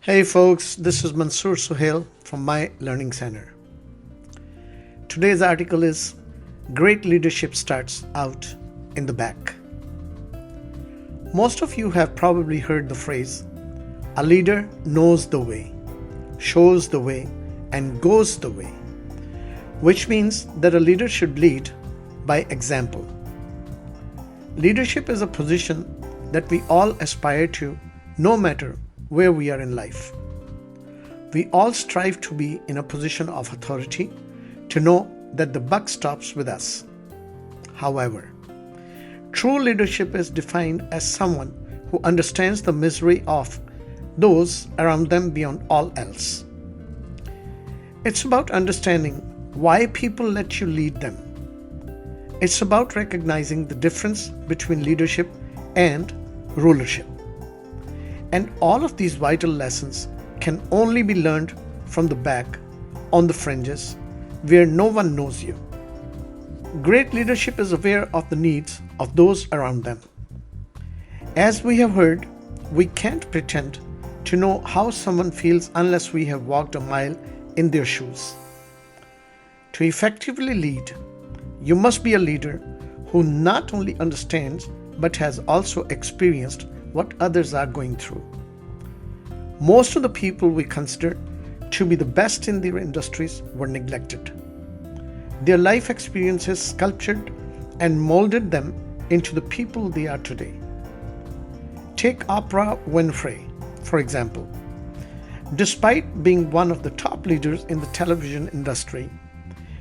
Hey folks, this is Mansoor Suhail from My Learning Center. Today's article is Great Leadership Starts Out in the Back. Most of you have probably heard the phrase, a leader knows the way, shows the way, and goes the way, which means that a leader should lead by example. Leadership is a position that we all aspire to no matter where we are in life. We all strive to be in a position of authority, to know that the buck stops with us. However, true leadership is defined as someone who understands the misery of those around them beyond all else. It's about understanding why people let you lead them. It's about recognizing the difference between leadership and rulership. And all of these vital lessons can only be learned from the back, on the fringes, where no one knows you. Great leadership is aware of the needs of those around them. As we have heard, we can't pretend to know how someone feels unless we have walked a mile in their shoes. To effectively lead, you must be a leader who not only understands but has also experienced what others are going through. Most of the people we consider to be the best in their industries were neglected. Their life experiences sculptured and molded them into the people they are today. Take Oprah Winfrey, for example. Despite being one of the top leaders in the television industry,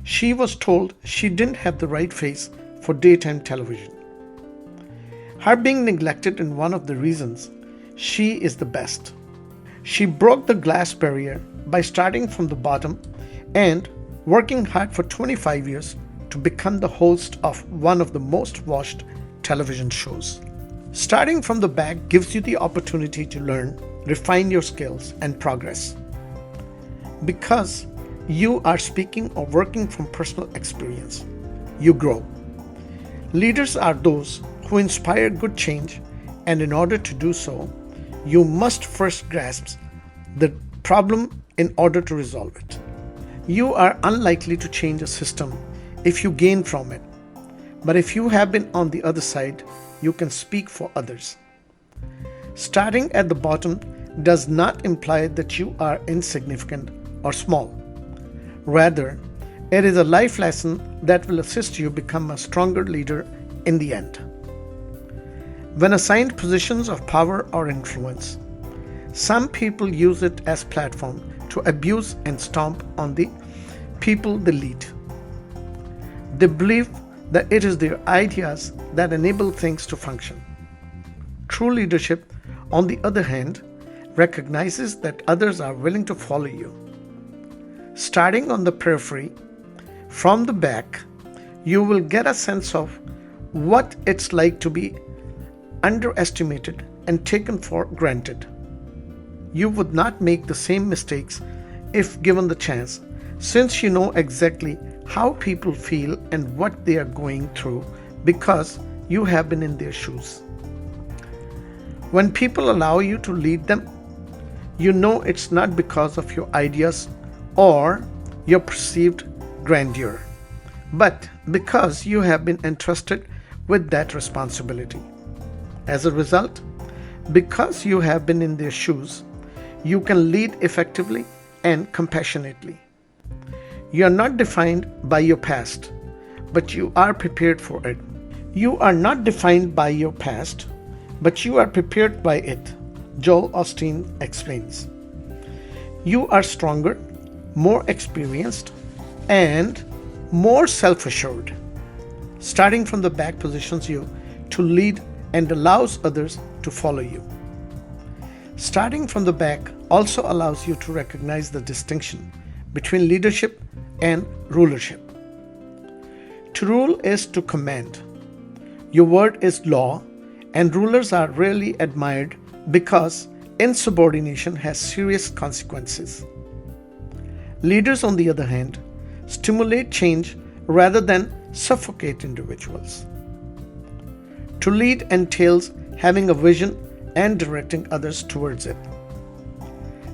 she was told she didn't have the right face for daytime television. Her being neglected is one of the reasons she is the best. She broke the glass barrier by starting from the bottom and working hard for 25 years to become the host of one of the most watched television shows. Starting from the back gives you the opportunity to learn, refine your skills, and progress. Because you are speaking or working from personal experience, you grow. Leaders are those who inspire good change, and in order to do so, you must first grasp the problem in order to resolve it. You are unlikely to change a system if you gain from it, but if you have been on the other side, you can speak for others. Starting at the bottom does not imply that you are insignificant or small. Rather, it is a life lesson that will assist you become a stronger leader in the end. When assigned positions of power or influence, some people use it as a platform to abuse and stomp on the people they lead. They believe that it is their ideas that enable things to function. True leadership, on the other hand, recognizes that others are willing to follow you. Starting on the periphery, from the back, you will get a sense of what it's like to be underestimated and taken for granted. You would not make the same mistakes if given the chance, since you know exactly how people feel and what they are going through because you have been in their shoes. When people allow you to lead them, you know it's not because of your ideas or your perceived grandeur, but because you have been entrusted with that responsibility. As a result, because you have been in their shoes, you can lead effectively and compassionately. You are not defined by your past, but you are prepared for it. You are not defined by your past, but you are prepared by it, Joel Osteen explains. You are stronger, more experienced, and more self-assured. Starting from the back positions you to lead and allows others to follow you. Starting from the back also allows you to recognize the distinction between leadership and rulership. To rule is to command. Your word is law, and rulers are rarely admired because insubordination has serious consequences. Leaders, on the other hand, stimulate change rather than suffocate individuals. To lead entails having a vision and directing others towards it.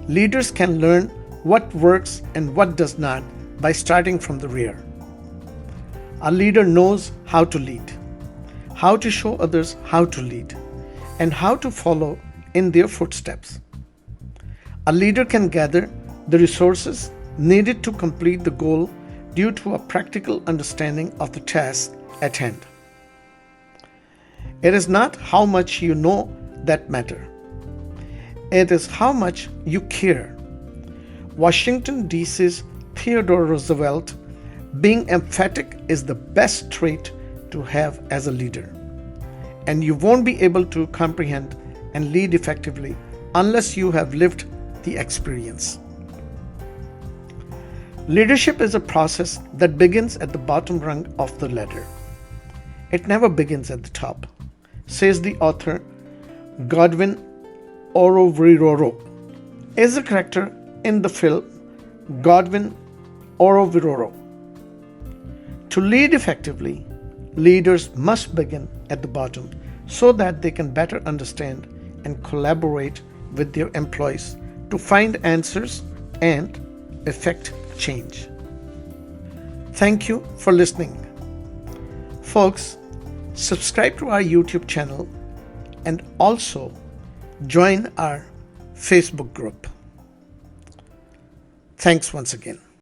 Leaders can learn what works and what does not by starting from the rear. A leader knows how to lead, how to show others how to lead, and how to follow in their footsteps. A leader can gather the resources needed to complete the goal due to a practical understanding of the task at hand. It is not how much you know that matters. It is how much you care. Washington, D.C.'s Theodore Roosevelt, being emphatic is the best trait to have as a leader. And you won't be able to comprehend and lead effectively unless you have lived the experience. Leadership is a process that begins at the bottom rung of the ladder. It never begins at the top, says the author Godwin Oroviroro. Is a character in the film Godwin Oroviroro. To lead effectively, leaders must begin at the bottom so that they can better understand and collaborate with their employees to find answers and effect change. Thank you for listening. Folks, subscribe to our YouTube channel and also join our Facebook group. Thanks once again.